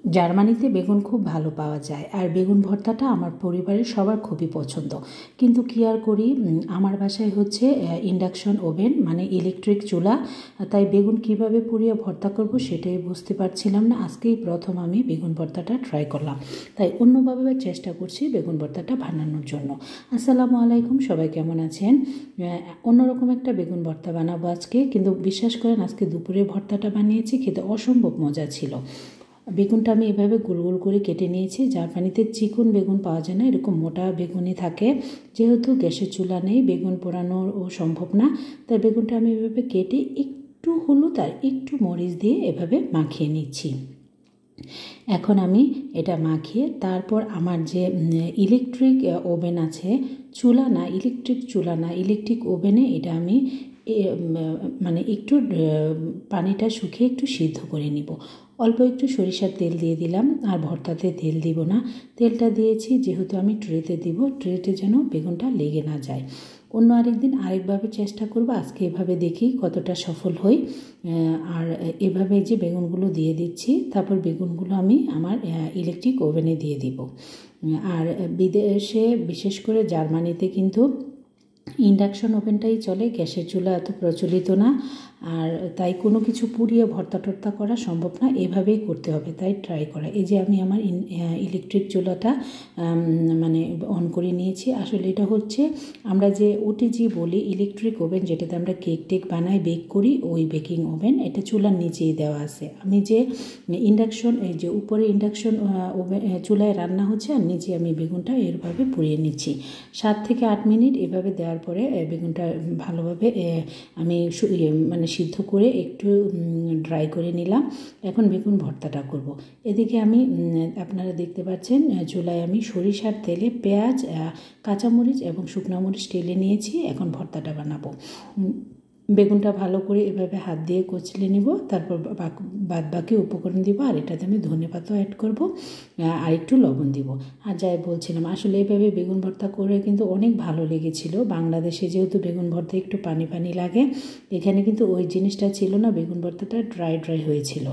জার্মানিতে বেগুন খুব ভালো পাওয়া যায়, আর বেগুন ভর্তাটা আমার পরিবারের সবার খুবই পছন্দ। কিন্তু কী আর করি, আমার বাসায় হচ্ছে ইন্ডাকশন ওভেন, মানে ইলেকট্রিক চুলা। তাই বেগুন কিভাবে পুড়িয়ে ভর্তা করব সেটাই বুঝতে পারছিলাম না। আজকেই প্রথম আমি বেগুন ভর্তাটা ট্রাই করলাম, তাই অন্যভাবে চেষ্টা করছি বেগুন ভর্তাটা বানানোর জন্য। আসসালামু আলাইকুম, সবাই কেমন আছেন? অন্যরকম একটা বেগুন ভর্তা বানাবো আজকে, কিন্তু বিশ্বাস করেন আজকে দুপুরে ভর্তাটা বানিয়েছি, খেতে অসম্ভব মজা ছিল। বেগুনটা আমি এভাবে গোল গোল করে কেটে নিয়েছি। জার্মানিতে চিকন বেগুন পাওয়া যায় না, এরকম মোটা বেগুনই থাকে। যেহেতু গ্যাসের চুলা নেই, বেগুন পোড়ানোও সম্ভব না, তাই বেগুনটা আমি এভাবে কেটে একটু হলুদ আর একটু মরিচ দিয়ে এভাবে মাখিয়ে নিচ্ছি। এখন আমি এটা মাখিয়ে তারপর আমার যে ইলেকট্রিক ওভেন আছে, ইলেকট্রিক ওভেনে এটা আমি মানে একটু পানিটা শুকিয়ে একটু সিদ্ধ করে নিব। অল্প একটু সরিষার তেল দিয়ে দিলাম, আর ভর্তাতে তেল দিব না। তেলটা দিয়েছি যেহেতু আমি ট্রেতে দিব, ট্রেতে যেন বেগুনটা লেগে না যায়। অন্য আরেকদিন আরেকভাবে চেষ্টা করব, আজকে এভাবে দেখি কতটা সফল হই। আর এভাবে যে বেগুনগুলো দিয়ে দিচ্ছি, তারপর বেগুনগুলো আমি আমার ইলেকট্রিক ওভেনে দিয়ে দিব। আর বিদেশে, বিশেষ করে জার্মানিতে কিন্তু ইন্ডাকশন ওভেনটাই চলে, গ্যাসের চুলা এত প্রচলিত না। আর তাই কোনো কিছু পুড়িয়ে ভর্তা টর্তা করা সম্ভব না, এভাবেই করতে হবে, তাই ট্রাই করা। এই যে আমি আমার ইলেকট্রিক চুলাটা মানে অন করে নিয়েছি। আসলে এটা হচ্ছে আমরা যে ওটিজি বলি, ইলেকট্রিক ওভেন, যেটাতে আমরা কেক টেক বানাই, বেক করি, ওই বেকিং ওভেন। এটা চুলার নিচেই দেওয়া আছে। আমি যে ইন্ডাকশন, এই যে উপরে ইন্ডাকশন ওভেন চুলায় রান্না হচ্ছে, আর নিচে আমি বেগুনটা এরভাবে পুড়িয়ে নিচ্ছি। 7 থেকে 8 মিনিট এভাবে দেওয়ার পরে বেগুনটা ভালোভাবে আমি মানে সিদ্ধ করে একটু ড্রাই করে নিলাম। এখন বেগুন ভর্তাটা করব। এদিকে আমি আপনারা দেখতে পাচ্ছেন চুলায় আমি সরিষার তেলে পেঁয়াজ, কাঁচামরিচ এবং শুকনো মরিচ টেলে নিয়েছি। এখন ভর্তাটা বানাবো। বেগুনটা ভালো করে এভাবে হাত দিয়ে কচলে নিব, তারপর বাদ বাকি উপকরণ দিব, আর এটাতে আমি ধনেপাতাও অ্যাড করব, আর একটু লবণ দিব। আর যাই বলছিলাম, আসলে এইভাবে বেগুন ভর্তা করে কিন্তু অনেক ভালো লেগেছিল। বাংলাদেশে যেহেতু বেগুন ভর্তা একটু পানি পানি লাগে, এখানে কিন্তু ওই জিনিসটা ছিল না, বেগুন ভর্তাটা ড্রাই ড্রাই হয়েছিল।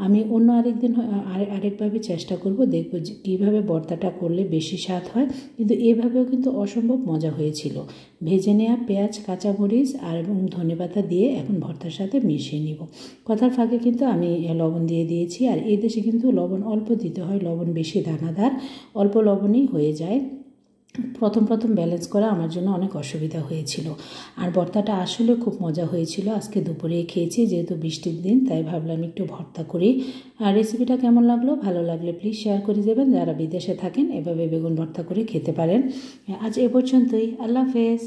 আমি অন্য আরেকদিন আরেকভাবে চেষ্টা করব, দেখব যে কীভাবে ভর্তাটা করলে বেশি স্বাদ হয়। কিন্তু এভাবেও কিন্তু অসম্ভব মজা হয়েছিল। ভেজে নেওয়া পেঁয়াজ, কাঁচামরিচ আর এবং ধনেপাতা দিয়ে এখন ভর্তার সাথে মিশিয়ে নিব। কথার ফাঁকে কিন্তু আমি লবণ দিয়ে দিয়েছি। আর এই দেশে কিন্তু লবণ অল্প দিতে হয়, লবণ বেশি দানাদার, অল্প লবণেই হয়ে যায়। প্রথম ব্যালেন্স করা আমার জন্য অনেক অসুবিধা হয়েছিল। আর ভর্তাটা আসলে খুব মজা হয়েছিল। আজকে দুপুরে খেয়েছি, যেহেতু বৃষ্টির দিন, তাই ভাবলাম একটু ভর্তা করি। আর রেসিপিটা কেমন লাগলো, ভালো লাগলে প্লিজ শেয়ার করে দেবেন। যারা বিদেশে থাকেন এভাবে বেগুন ভর্তা করে খেতে পারেন। আজ এ পর্যন্তই। আল্লাহ হাফেজ।